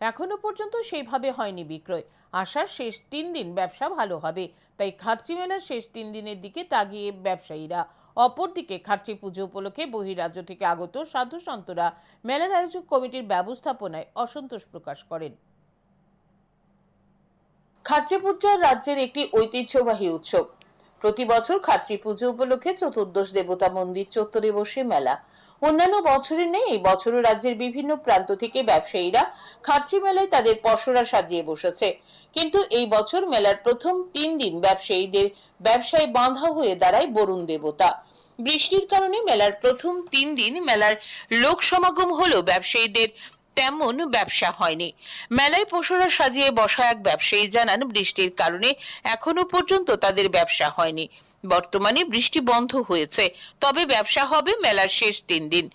এখনো পর্যন্ত সেইভাবে হয়নি বিক্রয়। আশার শেষ 3 দিন ব্যবসা ভালো হবে, তাই খার্চি মেলার শেষ 3 দিনের দিকে তাগিয়ে ব্যবসায়ীরা। অপরদিকে খার্চি পুজো উপলক্ষে বহিরাজ্য থেকে আগত সাধু সন্তরা মেলার আয়োজক কমিটির ব্যবস্থাপনায় অসন্তোষ প্রকাশ করেন। খার্চি পূজা রাজ্যের একটি ঐতিহ্যবাহী উৎসব। প্রতি বছর খার্চি পুজো উপলক্ষে চতুর্দশ দেবতা মন্দির চত্বরে বসে মেলা। অন্যান্য বছরের নেই এই বছরও রাজ্যের বিভিন্ন প্রান্ত থেকে ব্যবসায়ীরা খার্চি মেলায় তাদের পসরা সাজিয়ে বসেছে। কিন্তু এই বছর মেলার প্রথম 3 দিন ব্যবসায়ীদের ব্যবসায় বাঁধা হয়ে দাঁড়ায় বরুণ দেবতা। বৃষ্টির কারণে মেলার প্রথম 3 দিন মেলার লোক সমাগম হলেও ব্যবসায়ীদের তেমন ব্যবসা হয়নি। মেলায় পসরা সাজিয়ে বসা এক ব্যবসায়ী জানান, বৃষ্টির কারণে এখনো পর্যন্ত তাদের ব্যবসা হয়নি। বর্তমানে বৃষ্টি বন্ধ হয়েছে, তবে ব্যবসা হবে মেলার শেষ 3 দিন।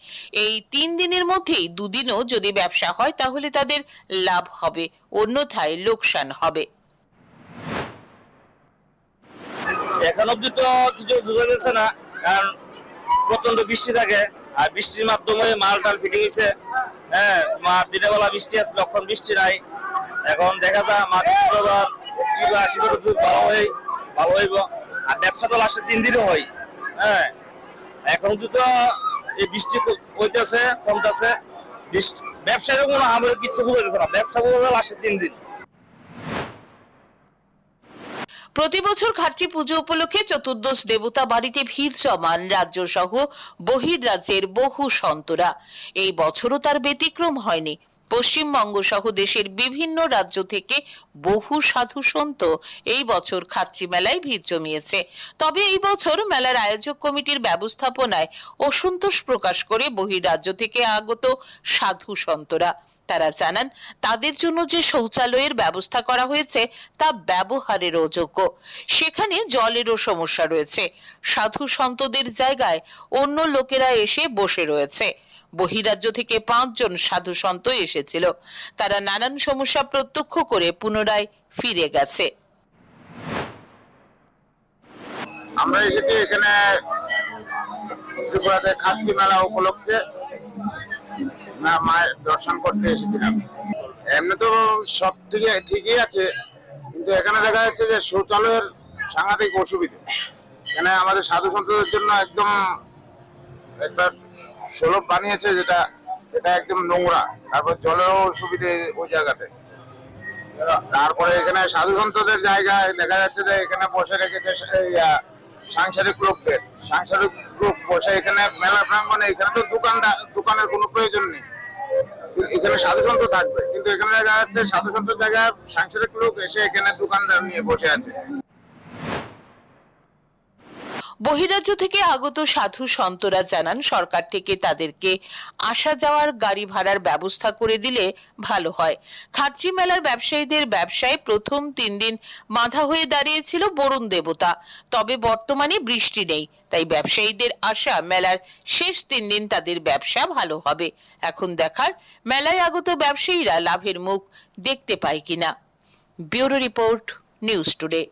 এই 3 দিনের মধ্যেই 2 দিনও যদি ব্যবসা হয় তাহলে তাদের লাভ হবে, অন্যথায় লোকসান হবে। এখন অব্দি তো কিছু বোঝা যাচ্ছে না, কারণ প্রচন্ড বৃষ্টি থাকে, আর বৃষ্টির মাধ্যমে মাল টাল ফিটিং হয়েছে। হ্যাঁ, দিনের বেলা বৃষ্টি আছে, লক্ষণ বৃষ্টি নাই। এখন দেখা যায় আশীর্বাদ ভালো হইব। আর ব্যবসা তো লাস্টের 3 দিনও হয়। হ্যাঁ, এখন তো এই বৃষ্টি হইতেছে, কমতেছে। ব্যবসার কোনো আমাদের কিচ্ছু বোঝা যাচ্ছে না, ব্যবসা বোঝা লাস্টের 3 দিন। প্রতি বছর খার্চি পুজো উপলক্ষে চতুর্দশ দেবতা বাড়িতে ভিড় জমান রাজ্য সহ বহির্রাজ্যের বহু সন্তরা। এই বছরও তার ব্যতিক্রম হয়নি। পশ্চিমবঙ্গ সহ দেশের বিভিন্ন রাজ্য থেকে বহু সাধু সন্ত এই বছর খার্চি মেলায় ভিড় জমিয়েছে। তবে এই বছর মেলার আয়োজক কমিটির ব্যবস্থাপনায় অসন্তোষ প্রকাশ করে বহির্রাজ্য থেকে আগত সাধু সন্তরা। তারা জানান, তাদের জন্য যে শৌচালয়ের ব্যবস্থা করা হয়েছে তা ব্যবহারের অযোগ্য। সেখানে জলেরও সমস্যা রয়েছে। সাধু সন্তদের জায়গায় অন্য লোকেরা এসে বসে রয়েছে। বহিরাজ্য থেকে 5 জন সাধু সন্ত এসেছিল। তারা নানান সমস্যা প্রত্যক্ষ করে পুনরায় ফিরে গেছে। আমরা এসেছি এখানে ত্রিপুরাতে খার্চি মেলা উপলক্ষে মায়ের দর্শন করতে এসেছিলাম। এমনি তো সব থেকে ঠিকই আছে, কিন্তু এখানে দেখা যাচ্ছে যে শৌচালয়ের সাংঘাতিক অসুবিধা। এখানে আমাদের সাধু সন্তদের জন্য একদম একটা সুলভ বানিয়েছে, এটা একদম নোংরা। তারপর জলেরও অসুবিধে ওই জায়গাতে। তারপরে এখানে সাধু সন্তদের জায়গায় দেখা যাচ্ছে যে এখানে বসে রেখেছে সাংসারিক লোক বসে এখানে মেলা প্রাঙ্গণে। এখানে তো দোকানের কোনো প্রয়োজন নেই, এখানে সাধু সন্ত থাকবে, কিন্তু এখানে দেখা যাচ্ছে সাধু সন্তের জায়গায় সাংসারিক লোক এসে এখানে দোকানদার নিয়ে বসে আছে। বহিরাজ্য থেকে আগত সাধু সন্তরা জানান, সরকার থেকে তাদেরকে আসা যাওয়ার গাড়ি ভাড়ার ব্যবস্থা করে দিলে ভালো হয়। খার্চি মেলার ব্যবসায়ীদের ব্যবসায় প্রথম 3 দিন বাঁধা হয়ে দাঁড়িয়েছিল বরুণ দেবতা, তবে বর্তমানে বৃষ্টি নেই, তাই ব্যবসায়ীদের আশা মেলার শেষ 3 দিন তাদের ব্যবসা ভালো হবে। এখন দেখার মেলায় আগত ব্যবসায়ীরা লাভের মুখ দেখতে পায় কিনা। Bureau report, news today.